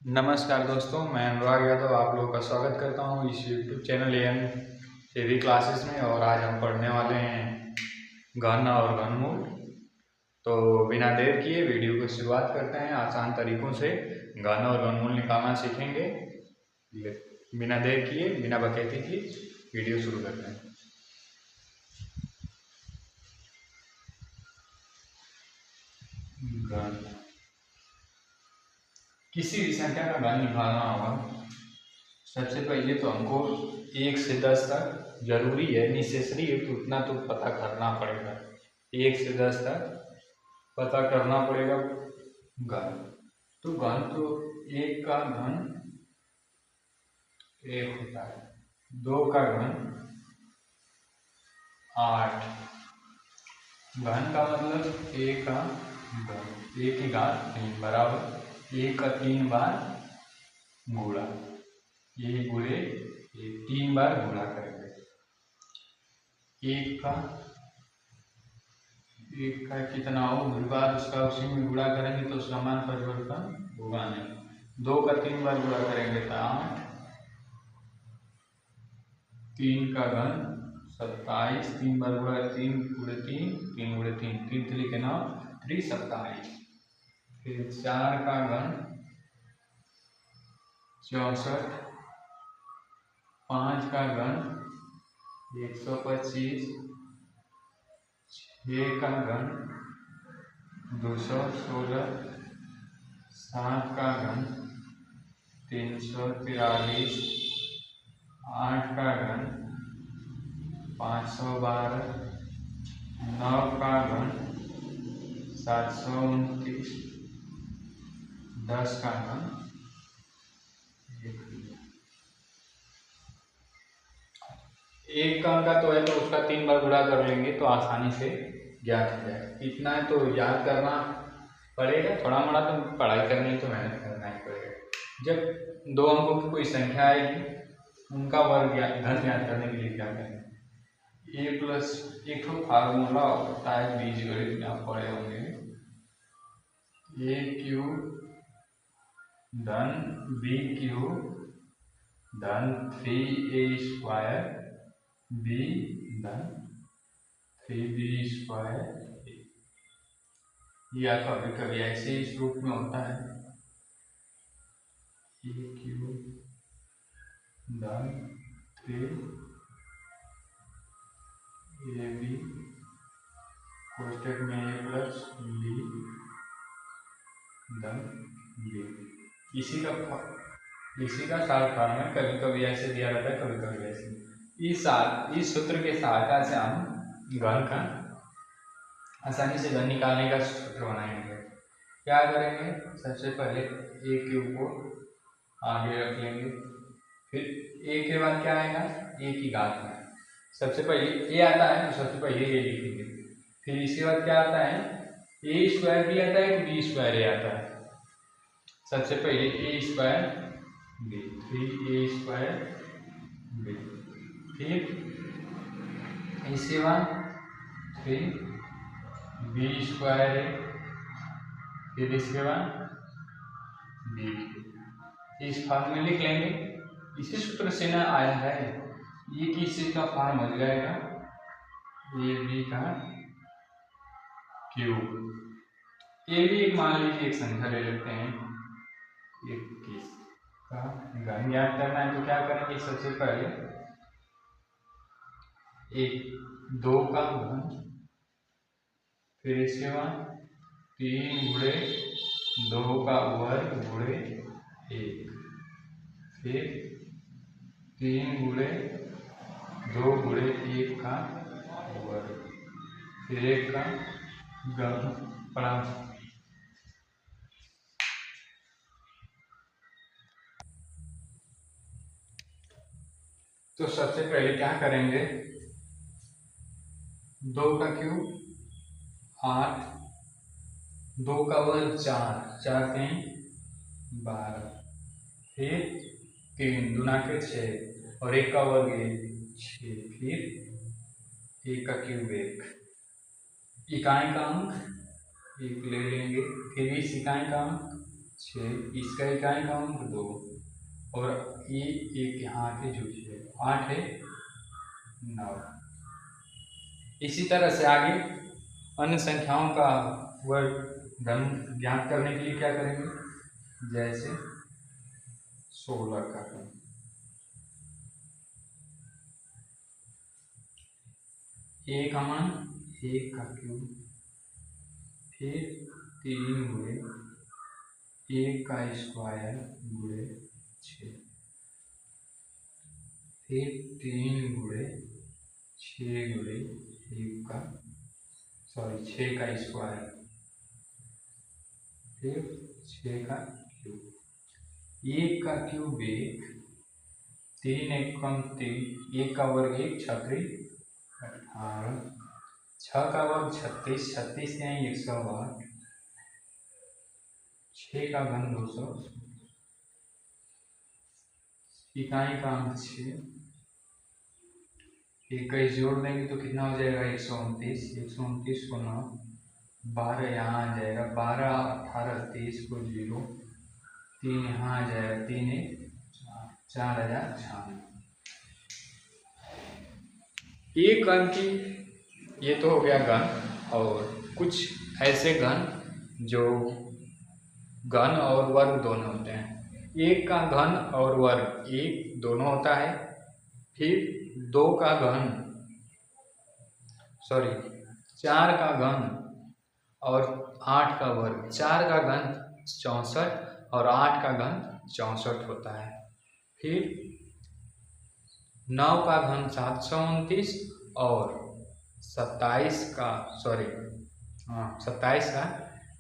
नमस्कार दोस्तों, मैं अनुराग यादव आप लोगों का स्वागत करता हूं इस YouTube channel N theory classes में। और आज हम पढ़ने वाले हैं घन और घनमूल। तो बिना देर किए वीडियो की शुरुआत करते हैं। आसान तरीकों से घन और घनमूल निकालना सीखेंगे। बिना देर किए, बिना बकैती की वीडियो शुरू करते हैं। घन, किसी भी संख्या का घन निकालना होगा। सबसे पहले तो हमको 1 से 10 तक जरूरी है, नेसेसरी है, तो उतना तो पता करना पड़ेगा। 1 से 10 तक पता करना पड़ेगा घन। तो घन तो 1 का घन 1 होता है, 2 का घन 8। घन का मतलब 1 का घन, 1 की घात 3 बराबर 1 का 3 बार गुणा, ये गुणे 3 बार गुणा करेंगे। एक का कितना हो, बार उसका उसी में गुणा करेंगे तो उसका मान परिवर्तन होगा नहीं। 2 का 3 बार गुणा करेंगे तो 8, 3 का घन 27, 3 बार गुणा 3 गुणे 3, 3 गुणे 3, 3 3 के 9, 3 27। फिर 4 का घन 64, 5 का घन 125, 6 का घन 216, 7 का घन 343, 8 का घन 512, 9 का घन 729, 10 का घन 1 का अंक तो है, तो उसका 3 बार गुणा कर लेंगे तो आसानी से ज्ञात हो जाएगा। इतना है तो याद करना पड़ेगा, थोड़ा मोड़ा तो पढ़ाई करनी है तो मेहनत करना ही पड़ेगा। जब 2 अंकों की कोई संख्या आएगी, उनका वर्ग घन ज्ञात करने के लिए क्या करेंगे, ए प्लस एक फार्मूला होता है, बीजगणित में आप पढ़े होंगे। ए क्यूब धन बी क्यूब धन 3a² बी धन 3b²। या कभी कभी ऐसे इस रूप में होता है, ए क्यूब धन 3ab कोष्टक में a प्लस बी धन बी। इसी का शॉर्ट फॉर्म है। कभी कभी ऐसे दिया रहता है, कभी कभी ऐसे। इस सूत्र के सहायता से हम घन का आसानी से घन निकालने का सूत्र बनाएंगे। क्या करेंगे, सबसे पहले ए क्यूब को आगे रख लेंगे। फिर ए के बाद क्या आएगा, ए की घात में सबसे पहले ए आता है, तो सबसे पहले ए लिखेंगे। फिर इसके बाद क्या आता है, a² भी आता है, b² आता है। सबसे पहले a² b, 3a² b। फिर इसके बाद 3b², फिर इसके बाद b। इस फॉर्म में लिख लेंगे। इसी सूत्र से ना आया है, ये किसी का फॉर्म हो जाएगा, ए बी का क्यूब। ए भी मान लीजिए एक संख्या ले लेते हैं, 21 का घन ज्ञात करना है। तो क्या करेंगे, सबसे पहले 2 का घन, फिर इसके बाद 3 गुणे 2 का वर्ग गुणे 1, फिर 3 गुणे 2 गुणे 1 का वर्ग, फिर 1 का घन पड़ा। तो सबसे पहले क्या करेंगे, 2 का क्यूब 8, 2 का वर्ग 4, 4 3 12, फिर 3 दूना के 6 और 1 का वर्ग 6, फिर 1 का क्यूब 1। इकाई का अंक 1 ले लेंगे, फिर इस इकाई का अंक 6, इसका इकाई का अंक 2 और ये एक यहाँ के जुड़ है 8 है 9। इसी तरह से आगे अन्य संख्याओं का वर्ग घन ज्ञात करने के लिए क्या करेंगे, जैसे 16 का घन, 1 का मान 1 का क्यूब, फिर 3 गुणे 1 का स्क्वायर गुणे 6, फिर 3 गुणे 6 गुणे 6 का स्क्वायर, फिर 6 का क्यूब, 1 का क्यूब 1, 3 1 कम 3, 1 का वर्ग 1, 18, 6 का वर्ग 36, 36 से 108, 6 का घन 200, इकाई का अंक 6, 21 जोड़ देंगे तो कितना हो जाएगा 129, 129 को 9, 12 यहाँ आ जाएगा, 12 18 23 को 0, 3 यहाँ आ जाएगा, 3 4, 4096। एक अंकी ये तो हो गया घन, और कुछ ऐसे घन जो घन और वर्ग दोनों होते हैं। 1 का घन और वर्ग 1 दोनों होता है, फिर 2 का घन 4 का घन और 8 का वर्ग, 4 का घन 64 और 8 का घन 64 होता है, फिर 9 का घन 729 और 27 का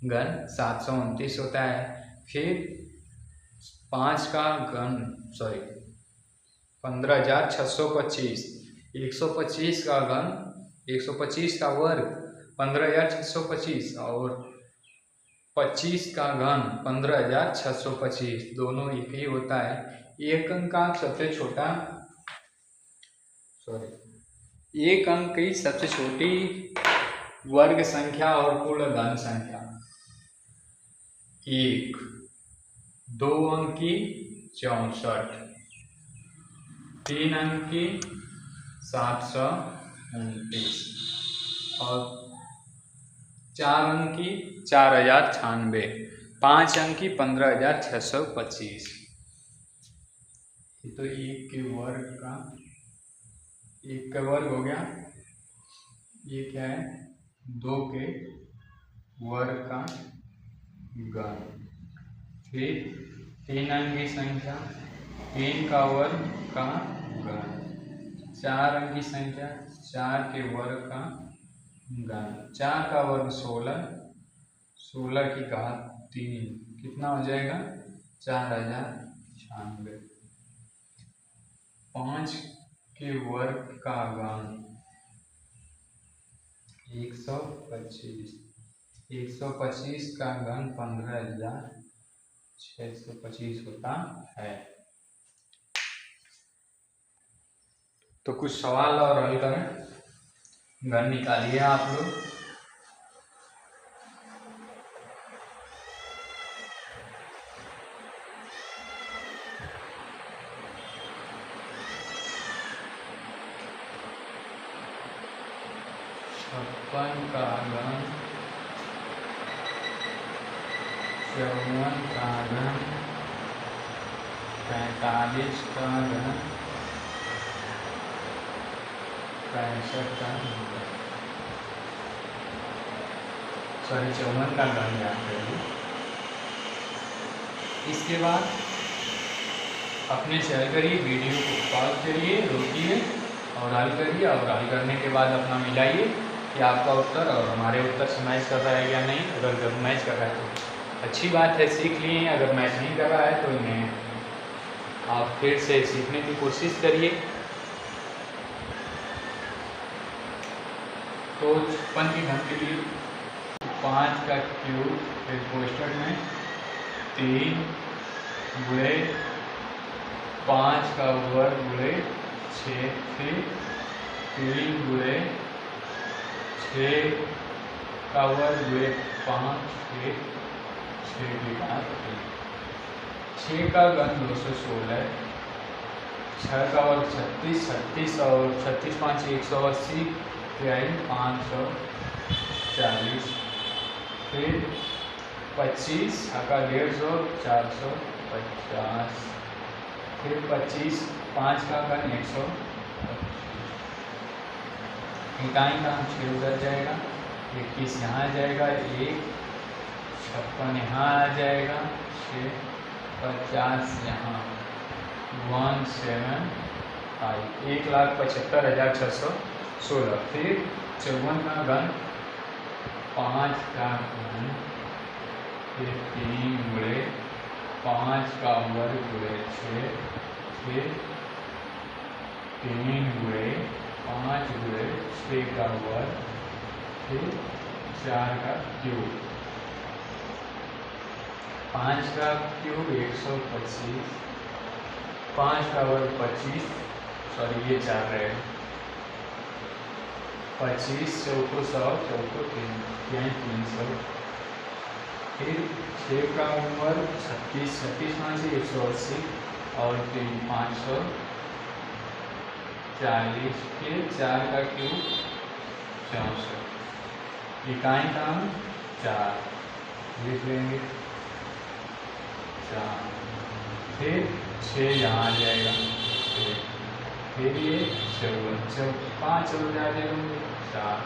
घन 729 होता है, फिर 5 का घन 15,625, 125 का घन 125 का वर्ग 15,625 और 25 का घन 15,625, दोनों एक ही होता है। एक अंक का सबसे छोटा एक अंक की सबसे छोटी वर्ग संख्या और पूर्ण घन संख्या 1, 2 अंक की 64, 3 अंक की 729 और 4 अंक की 4096, 5 अंक की 15,625। तो 1 के वर्ग हो गया, ये क्या है 2 के वर्ग का घन, फिर 3 अंक की संख्या 3 का वर्ग का घन, 4 अंक की संख्या 4 के वर्ग का घन, 4 का वर्ग 16, 16 की घात 3, कितना हो जाएगा 4096। 5 के वर्ग का घन 125, 125 का घन 15,625 होता है। तो कुछ सवाल और हल करें, घन निकालिए आप लोग। छप्पन का घन 54 का घन 45 का घन 65 का घन 54 का घन याद करिए। इसके बाद अपने से हल करिए, वीडियो को पॉज करिए, रोकिए और हल करिए, और हल करने के बाद अपना मिलाइए कि आपका उत्तर और हमारे उत्तर से मैच कर रहा है या नहीं। अगर जब मैच कर रहा है तो अच्छी बात है, सीख लिए हैं। अगर मैच नहीं कर रहा है तो इन्हें आप फिर से सीखने की कोशिश करिए। तो 56 के घन के लिए 5 का क्यूब फिर कोष्ठक में 3 गुणे 5 का वर्ग गुणे 6, फिर 3 गुणे 6 का वर्ग गुणे 5, फिर 6 की घात 3, 6 का घन 216, 6 का वर्ग 36, 36 और 36 5 180, 540, फिर 25 का 150, 450, फिर 25 5 का घन 100, इकाई का हम 6 उधर जाएगा, 21 यहाँ आ जाएगा, 1 56 यहाँ आ जाएगा, 6 50 यहाँ 175, 1,75,616, फिर 54 का घन 5 का घन, फिर 3 गुणे 5 का वर्ग गुणे 6, फिर 3 गुणे 5 गुणे 6 का वर्ग, फिर 4 का क्यूब, 5 का क्यूब 125, 5 का वर्ग 25, सॉरी ये 4 रहेगा, 25 चौको 100, चौको 3 300, फिर 6 का वर्ग 36, 36 5 180 और 3 540, फिर 4 का क्यूब 64, इकाई का हम 4 लिख लेंगे, 4, फिर 6 यहाँ आ जाएगा, फिर ये 54, 5 और जा जाएंगे 4,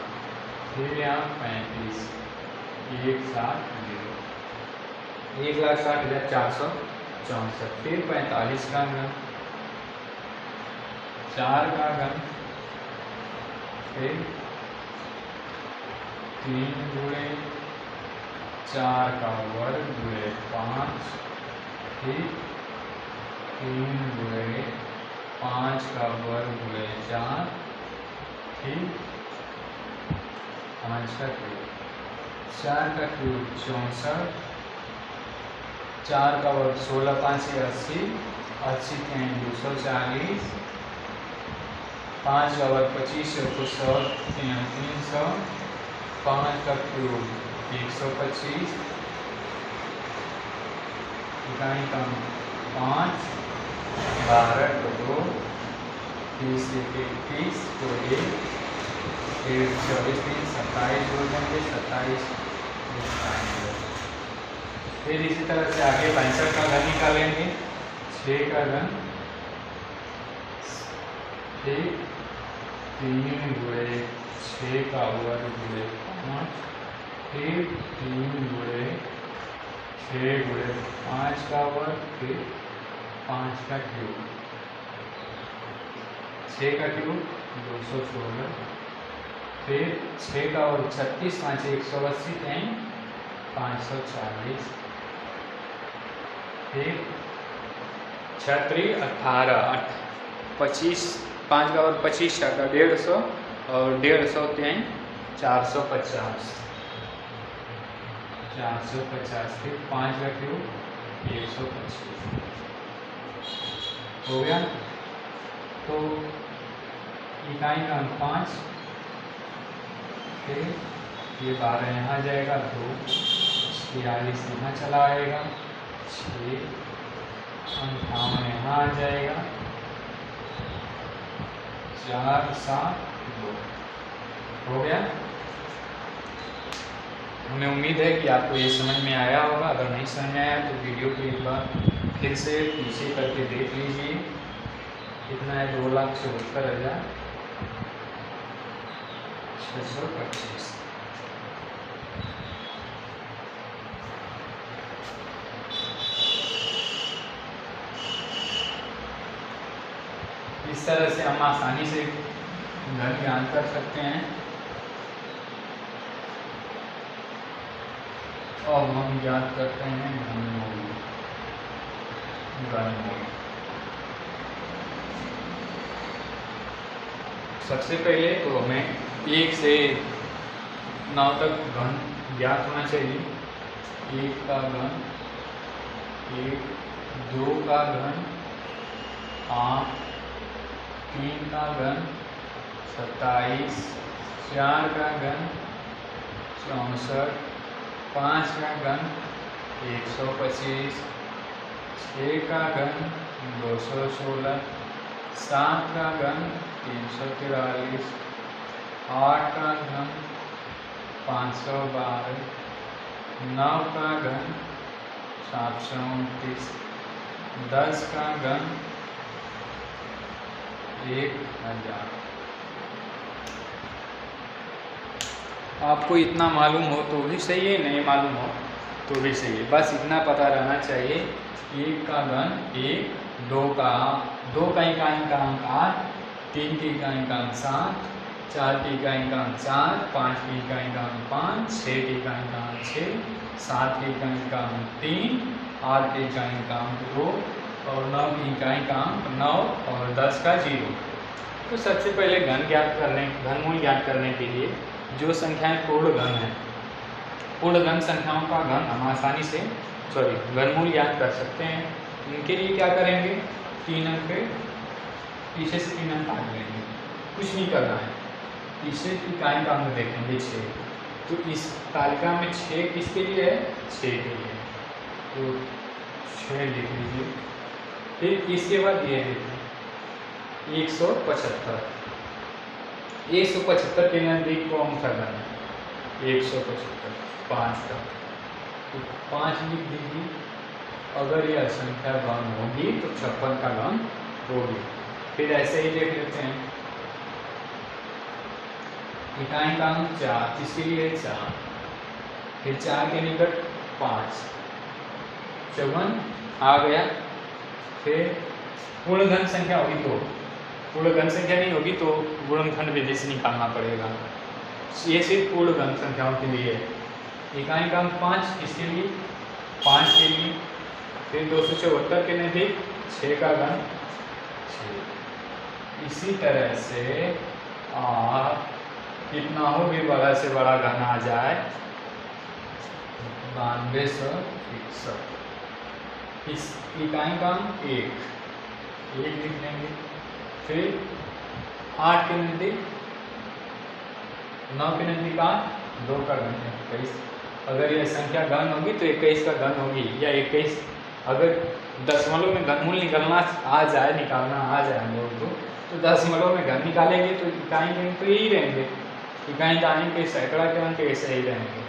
फिर यहाँ 35, 160, 1,60,464, फिर 45 का घन, 4 का घन, फिर 3 गुणे 4 का वर्ग गुणे 5, फिर 3 गुणे 5 का वर्ग गुणे 4, फिर 5 का क्यूब, 4 का क्यूब 64, 4 का वर्ग 16 5 80, 80 240, 5 का वर्ग 25 100, 300, 5 का क्यूब 125, इकाई का 5, 12 को 2, 30 31 को 1, फिर 24 3 27 हो जाएंगे, 27 फिर इसी तरह से आगे 65 का घन निकालेंगे, 6 का घन, फिर 3 गुणे 6 का वर्ग गुणे 5, फिर 3 गुणे 6 गुणे 5 का वर्ग, फिर 5 का क्यूब, 6 का क्यूब 216, फिर 6 का वर्ग 36 5 180 540, फिर 36 18 25, 5 का वर्ग 25, 6 का 150 और 150 450, 450, फिर 5 का क्यूब 125 हो गया। तो इकाई का 5, फिर ये 12 यहाँ जाएगा, 2 46 यहाँ चला आएगा, 6 58 यहाँ आ जाएगा, 4 7 2 हो गया। हमें उम्मीद है कि आपको ये समझ में आया होगा। अगर नहीं समझ में आया तो वीडियो को एक बार फिर से पीछे करके देख लीजिए। कितना है 2,74,625। इस तरह से हम आसानी से घन ज्ञान कर सकते हैं। और हम ज्ञात करते हैं घनमूल। सबसे पहले तो हमें 1 से 9 तक घन ज्ञात होना चाहिए। 1 का घन, 1, 2 का घन 8, 3 का घन 27, 4 का घन 64, 5 का घन 125, 6 का घन 216, 7 का घन 343, 8 का घन 512, 9 का घन 729, 10 का घन 1000। आपको इतना मालूम हो तो भी सही है, नहीं मालूम हो तो भी सही है, बस इतना पता रहना चाहिए। 1 का घन 1, 2 का इकाइयाँ अंक 8, 3 की इकाइयाँ अंक 7, 4 की इकाइयाँ अंक 4, 5 की इकाइयाँ अंक 5, 6 की इकाइयाँ अंक 6, 7 की इकाइयाँ अंक 3, 8 की इकाइयाँ अंक 2 और 9 की इकाइयाँ अंक 9 और 10 का 0। तो सबसे पहले घनमूल ज्ञात करने के लिए जो संख्याएं पूर्ण घन है, पूर्ण घन संख्याओं का घन हम आसानी से घनमूल ज्ञात कर सकते हैं। इनके लिए क्या करेंगे, 3 अंक पीछे से 3 अंक काट लेंगे, कुछ नहीं करना है। पीछे इकाई का अंक देखेंगे 6, तो इस तालिका में 6 किसके लिए है, 6 के लिए, तो 6 लिख लीजिए। फिर इसके बाद ये देखिए 175 के नज़दीक कौन सा घन है, 175 5 का, तो 5 लिख दीजिए। अगर यह संख्या घन होगी तो 56 का घन होगी। फिर ऐसे ही देख लेते हैं इकाई का अंक 4, इसके लिए 4, फिर 4 के निकट 5, 54 आ गया। फिर पूर्ण घन संख्या होगी तो, पूर्ण घन संख्या नहीं होगी तो गुणनखंड विधि से निकालना पड़ेगा। ये सिर्फ पूर्ण घन संख्याओं के लिए है। इकाई का अंक 5 किसके लिए, 5 के लिए। फिर 274 के नज़दीक 6 का घन 6। इसी तरह से आप कितना हो भी बड़ा से बड़ा घन आ जाए, 9261। इस इकाई का अंक 1 लिख देंगे। फिर 8 के नज़दीक 9 के नज़दीक 8, 2 का घन 21। अगर यह संख्या घन होगी तो 21 का घन होगी, या 21 अगर दशमलव में घनमूल निकालना आ जाए, निकालना आ जाए हम लोग को, तो दशमलव में घन निकालेंगे तो इकाई के अंक तो यही रहेंगे, इकाई दानी के सैकड़ा के अंक ऐसे ही रहेंगे।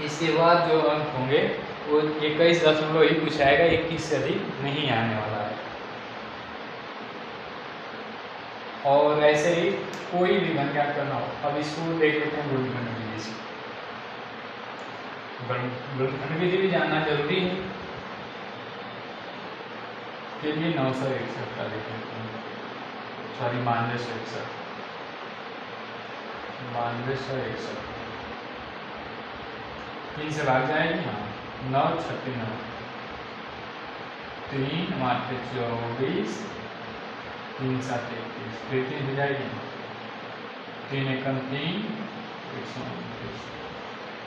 इसके बाद जो अंक होंगे वो 21 ही कुछ आएगा, 21 से अधिक नहीं आने वाला है। और ऐसे ही कोई भी घन ज्ञात करना हो, अब इसको देख लेते हैं गुणनखंड विधि से। गुणनखंड विधि भी जानना जरूरी है। के लिए 961 का देखें, सॉरी 9261, 3 से भाग जाएगी, हाँ 9 36 9, 3 मात्र 24, 3 7 21, फिर 3 हो जाएगी, 3 एकम 3 129,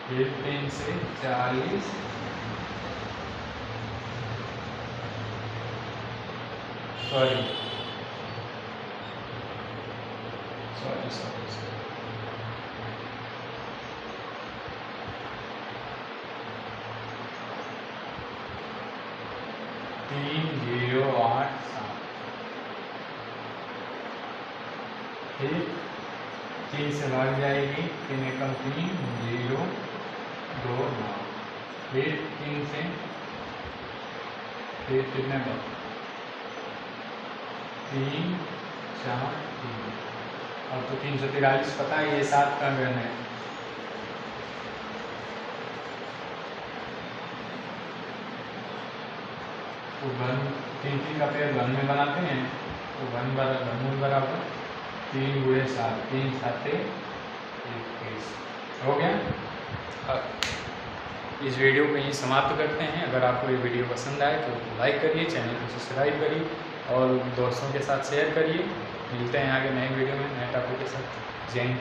फिर 3 से 40, सॉरी 3087। फिर 3 से भाग जाएगी, 3 एकम 3 0 2 9, फिर 3 से, फिर कितने बार 3 4 3, अब तो 343 पता है, ये 7 का घन है। तो घन 3 का पेड़ घन में बनाते हैं, तो घनमूल बराबर 3 × 7, 3 7 21 हो गया। अब इस वीडियो को यहीं समाप्त करते हैं। अगर आपको ये वीडियो पसंद आए तो लाइक करिए, चैनल को सब्सक्राइब करिए और दोस्तों के साथ शेयर करिए। मिलते हैं आगे नए वीडियो में नए टॉपिक के साथ। जय हिंद।